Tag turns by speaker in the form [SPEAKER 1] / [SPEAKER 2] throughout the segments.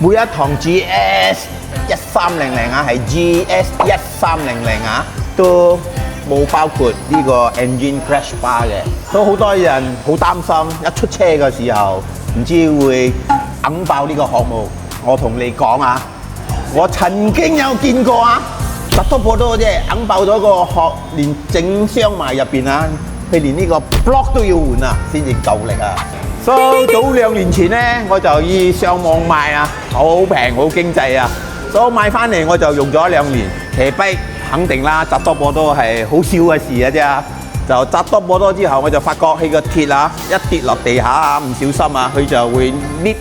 [SPEAKER 1] 每一堂 GS1300啊，係 GS1300啊，都冇包括呢個 engine crash bar 嘅，所以好多人好擔心一出車嘅時候唔知會揞爆呢個項目。我同你講啊，我曾經有見過啊，突多波多啫，揞爆咗個殼，連整箱埋入邊啊，佢連呢個 block 都要換啊，先至夠力啊！所以早2年前咧，我就要上網買啊，好平好經濟啊，所以買翻嚟我就用咗2年，騎跛肯定啦，突多波多係好少嘅事嘅啫。就突多波多之後，我就發覺佢個鐵啊，一跌落地下啊，唔小心啊，佢就會搣。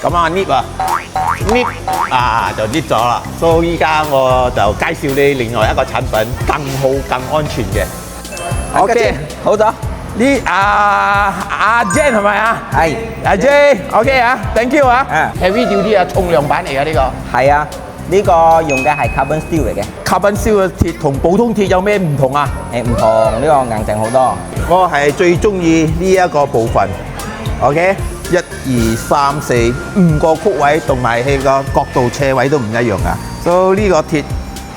[SPEAKER 1] 咁啊搣啊搣啊就搣咗啦，所以依家我就介紹你另外一個產品，更好更安全嘅。OK，
[SPEAKER 2] 好咗。
[SPEAKER 1] 呢阿 Jane 係咪啊？
[SPEAKER 2] 係
[SPEAKER 1] 阿 Jane，OK 啊 ，thank you 啊。Heavy duty 啊，重量版嚟㗎呢個。
[SPEAKER 2] 係啊，呢個用嘅係 carbon steel 嚟嘅。
[SPEAKER 1] carbon steel 嘅鐵同普通鐵有咩唔同啊？
[SPEAKER 2] 唔同，呢個硬淨好多。
[SPEAKER 1] 我係最中意呢一個部分。OK。1、2、3、4、5個曲位同埋佢個角度斜位都唔一樣噶，所以呢個鐵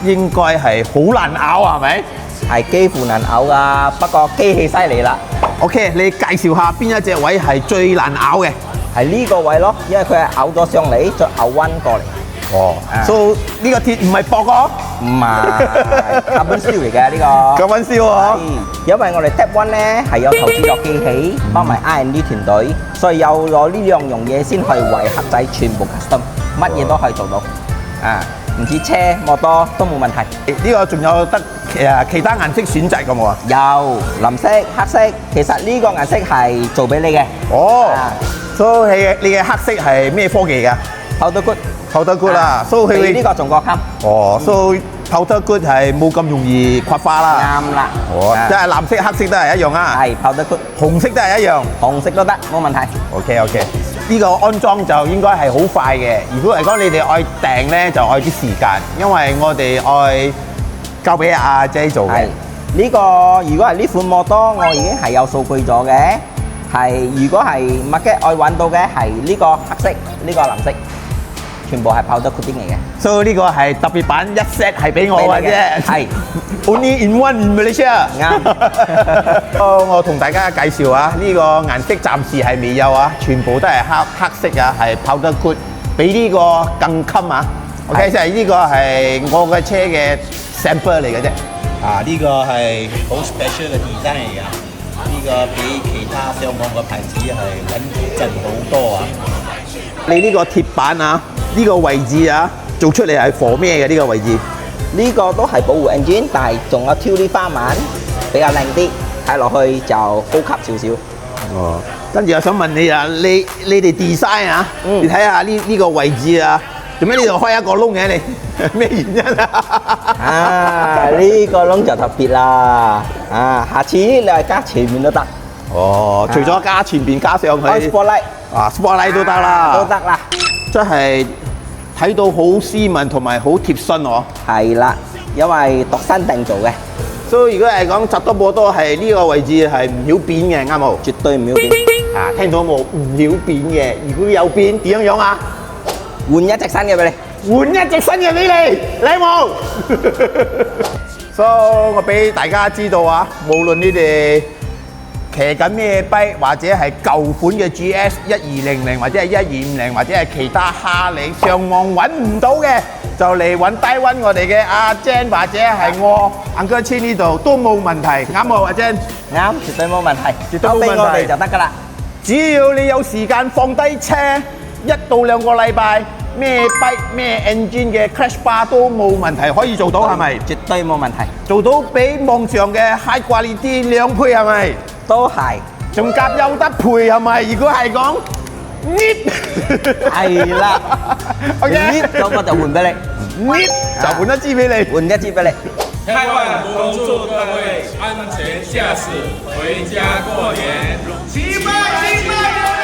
[SPEAKER 1] 應該係好難拗係咪？
[SPEAKER 2] 係幾乎難拗噶，不過機器犀利啦。
[SPEAKER 1] OK， 你介紹下邊一隻位係最難拗嘅？
[SPEAKER 2] 係呢個位咯，因為佢係拗咗上嚟，再拗彎過嚟。
[SPEAKER 1] 哦，所以呢個鐵唔係薄個？
[SPEAKER 2] 唔係 carbon steel 嚟嘅呢個。
[SPEAKER 1] carbon steel 啊！
[SPEAKER 2] 因為我哋 Tap One 咧係有投資落機器，包埋 R&D 團隊，所以有咗呢兩樣嘢先可以為客仔全部 custom， 乜嘢都可以做到。啊，唔似車、摩托都冇問題。
[SPEAKER 1] 呢個仲有得其他顏色選擇嘅冇啊？
[SPEAKER 2] 有藍色、黑色，其實呢個顏色係做俾你嘅。
[SPEAKER 1] 哦，所以你嘅黑色係咩科技㗎
[SPEAKER 2] ？Powder good。powder
[SPEAKER 1] good 啦，所以
[SPEAKER 2] 佢呢個仲過襟。
[SPEAKER 1] 哦，所以 powder good 係冇咁容易刮花啦。
[SPEAKER 2] 啱啦。
[SPEAKER 1] 哦，即係藍色、黑色都係一樣啊。
[SPEAKER 2] 係 powder good。
[SPEAKER 1] 紅色都係一樣。
[SPEAKER 2] 紅色都得，冇問題。
[SPEAKER 1] OK， 呢個安裝就應該係好快嘅。如果嚟講你哋愛訂咧，就愛啲時間，因為我哋愛交俾阿 J 做嘅。
[SPEAKER 2] 呢個如果係呢款摩托，我已經係有數據咗嘅。係如果係 market 愛揾到嘅係呢個黑色，呢個藍色。全部係powder coating嚟嘅，
[SPEAKER 1] 所以呢個係特別版一 set 係俾我嘅啫，係 only in one in Malaysia。啱。我同大家介紹啊，呢個顏色暫時係未有啊，全部都係黑色啊，係 powder coat， 比呢個更襟啊。OK， 就係呢個係我嘅車嘅 sample 嚟嘅啫。啊，呢個係好 special 嘅 design 嚟㗎，呢個比其他上網嘅牌子係穩陣好多啊。你呢個鐵板啊，呢個位置啊，做出嚟係 for 咩嘅呢個位置？
[SPEAKER 2] 呢個都係保護 engine， 但係仲有挑啲花紋，比較靚啲，睇落去就高級少少。
[SPEAKER 1] 哦，跟住我想問你啊，你哋 design 啊，你睇下呢個位置啊，做咩呢度開一個窿嘅你？咩原因啊？
[SPEAKER 2] 啊，呢個窿就特別啦。啊，下次你係加前面都得。
[SPEAKER 1] 哦，除咗加前邊加上去。
[SPEAKER 2] Spotlight。
[SPEAKER 1] 啊 ，spotlight 都得啦，
[SPEAKER 2] 都得啦，
[SPEAKER 1] 真係睇到好斯文同埋好貼身喎。係
[SPEAKER 2] 啦，因為度身訂做嘅。
[SPEAKER 1] 所以如果係講扎多波多係呢個位置係唔曉扁嘅，啱冇？
[SPEAKER 2] 絕對唔曉扁。
[SPEAKER 1] 啊，聽到冇？唔曉扁嘅，如果有扁點樣啊？
[SPEAKER 2] 換一隻新嘅俾你。
[SPEAKER 1] 換一隻新嘅俾你，靚冇？所以我俾大家知道啊，無論你哋騎緊咩跛，或者係舊款嘅 GS1200，或者係1250，或者係其他哈利上網揾唔到嘅，就嚟揾低溫我哋嘅阿 Jen 或者係我 Uncle Chin 呢度都冇問題，啱冇阿 Jen？
[SPEAKER 2] 啱，絕對冇問題，
[SPEAKER 1] 絕對冇問題，
[SPEAKER 2] 我哋就得㗎啦。
[SPEAKER 1] 只要你有時間放低車，1到2個禮拜，咩跛咩 engine 嘅 crash bar 都冇問題，可以做到係咪？
[SPEAKER 2] 絕對冇問題，
[SPEAKER 1] 做到比網上嘅 high quality 2倍係咪？
[SPEAKER 2] 都係，
[SPEAKER 1] 仲夾有得賠係咪？如果係講 ，nip
[SPEAKER 2] 係啦，OK， 咁我就換俾你
[SPEAKER 1] ，nip 就換一支俾你，
[SPEAKER 2] 換一支俾你。
[SPEAKER 3] 太萬恭祝各位安全駕駛，回家過年，788